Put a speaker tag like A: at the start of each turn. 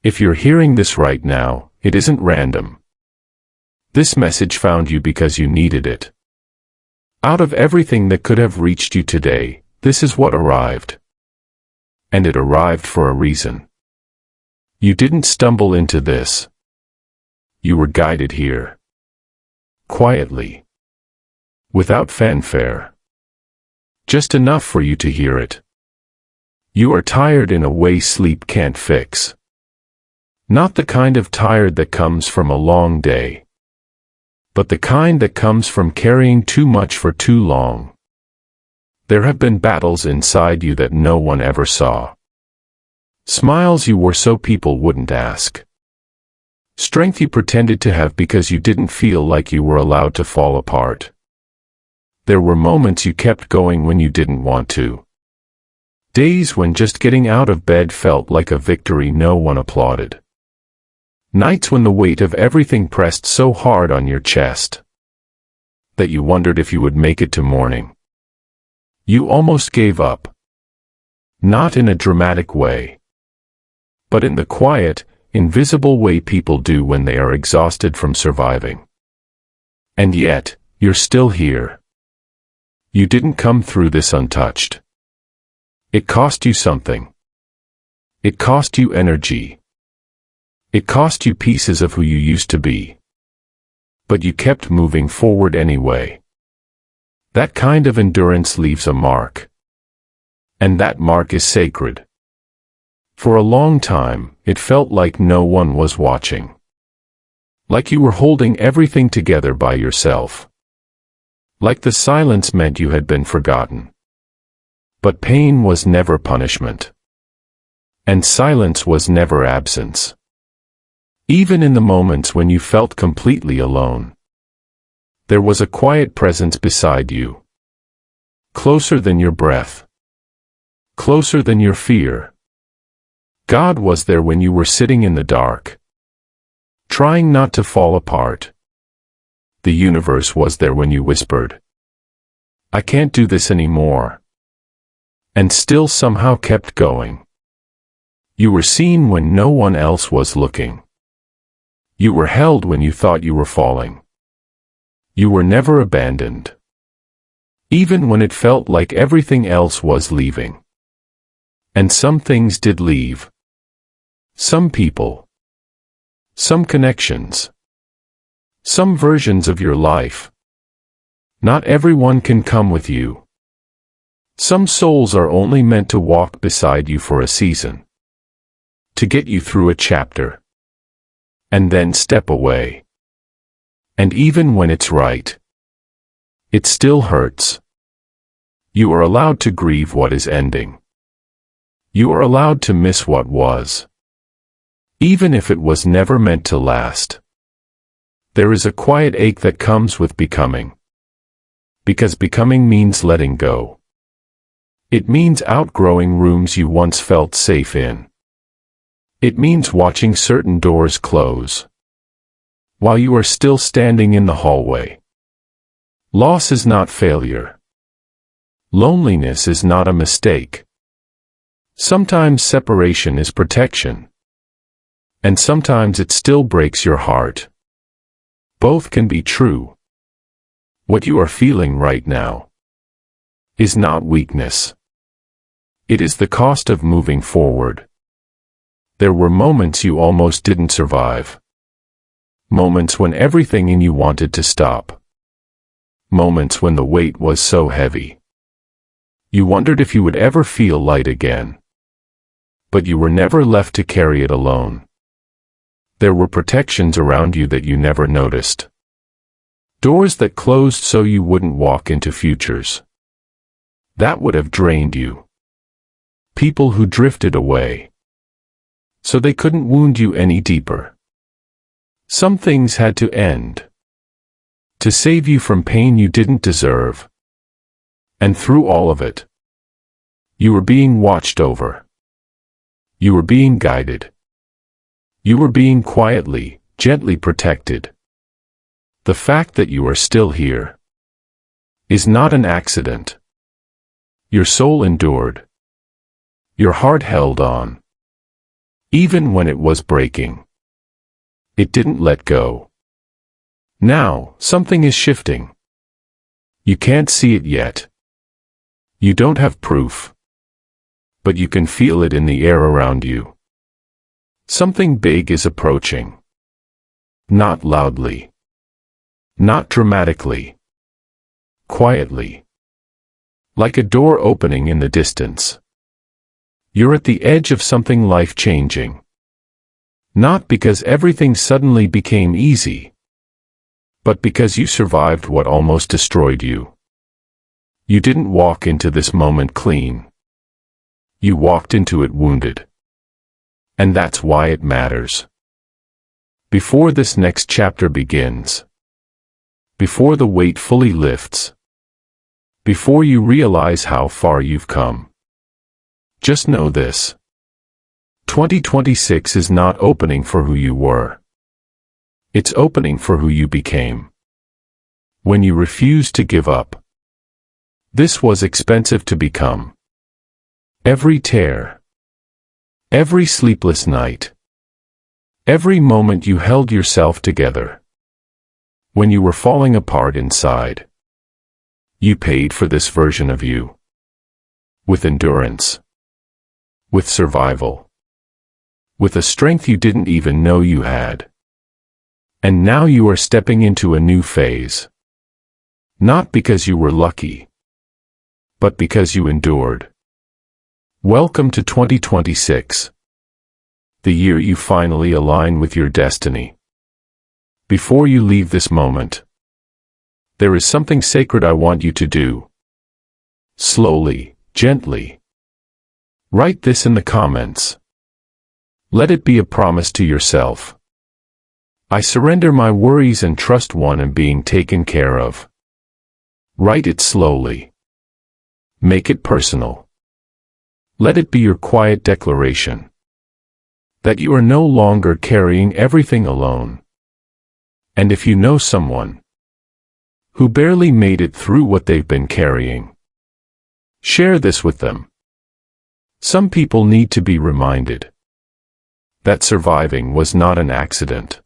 A: If you're hearing this right now, it isn't random. This message found you because you needed it. Out of everything that could have reached you today, this is what arrived. And it arrived for a reason. You didn't stumble into this. You were guided here. Quietly. Without fanfare. Just enough for you to hear it. You are tired in a way sleep can't fix. Not the kind of tired that comes from a long day, but the kind that comes from carrying too much for too long. There have been battles inside you that no one ever saw. Smiles you wore so people wouldn't ask. Strength you pretended to have because you didn't feel like you were allowed to fall apart. There were moments you kept going when you didn't want to. Days when just getting out of bed felt like a victory no one applauded. Nights when the weight of everything pressed so hard on your chest that you wondered if you would make it to morning. You almost gave up. Not in a dramatic way, but in the quiet, invisible way people do when they are exhausted from surviving. And yet, you're still here. You didn't come through this untouched. It cost you something. It cost you energy. It cost you pieces of who you used to be. But you kept moving forward anyway. That kind of endurance leaves a mark. And that mark is sacred. For a long time, it felt like no one was watching. Like you were holding everything together by yourself. Like the silence meant you had been forgotten. But pain was never punishment. And silence was never absence. Even in the moments when you felt completely alone, there was a quiet presence beside you. Closer than your breath. Closer than your fear. God was there when you were sitting in the dark, trying not to fall apart. The universe was there when you whispered, "I can't do this anymore," and still somehow kept going. You were seen when no one else was looking. You were held when you thought you were falling. You were never abandoned. Even when it felt like everything else was leaving. And some things did leave. Some people. Some connections. Some versions of your life. Not everyone can come with you. Some souls are only meant to walk beside you for a season. To get you through a chapter. And then step away. And even when it's right, it still hurts. You are allowed to grieve what is ending. You are allowed to miss what was. Even if it was never meant to last. There is a quiet ache that comes with becoming. Because becoming means letting go. It means outgrowing rooms you once felt safe in. It means watching certain doors close while you are still standing in the hallway. Loss is not failure. Loneliness is not a mistake. Sometimes separation is protection. And sometimes it still breaks your heart. Both can be true. What you are feeling right now is not weakness. It is the cost of moving forward. There were moments you almost didn't survive. Moments when everything in you wanted to stop. Moments when the weight was so heavy. You wondered if you would ever feel light again. But you were never left to carry it alone. There were protections around you that you never noticed. Doors that closed so you wouldn't walk into futures that would have drained you. People who drifted away so they couldn't wound you any deeper. Some things had to end to save you from pain you didn't deserve. And through all of it, you were being watched over. You were being guided. You were being quietly, gently protected. The fact that you are still here is not an accident. Your soul endured. Your heart held on. Even when it was breaking. It didn't let go. Now, something is shifting. You can't see it yet. You don't have proof. But you can feel it in the air around you. Something big is approaching. Not loudly. Not dramatically. Quietly. Like a door opening in the distance. You're at the edge of something life-changing. Not because everything suddenly became easy, but because you survived what almost destroyed you. You didn't walk into this moment clean. You walked into it wounded. And that's why it matters. Before this next chapter begins, before the weight fully lifts, before you realize how far you've come, just know this. 2026 is not opening for who you were. It's opening for who you became. When you refuse to give up. This was expensive to become. Every tear. Every sleepless night. Every moment you held yourself together. When you were falling apart inside. You paid for this version of you. With endurance. With survival. With a strength you didn't even know you had. And now you are stepping into a new phase. Not because you were lucky, but because you endured. Welcome to 2026. The year you finally align with your destiny. Before you leave this moment, there is something sacred I want you to do. Slowly, gently. Write this in the comments. Let it be a promise to yourself. I surrender my worries and trust one am being taken care of. Write it slowly. Make it personal. Let it be your quiet declaration. That you are no longer carrying everything alone. And if you know someone who barely made it through what they've been carrying, share this with them. Some people need to be reminded that surviving was not an accident.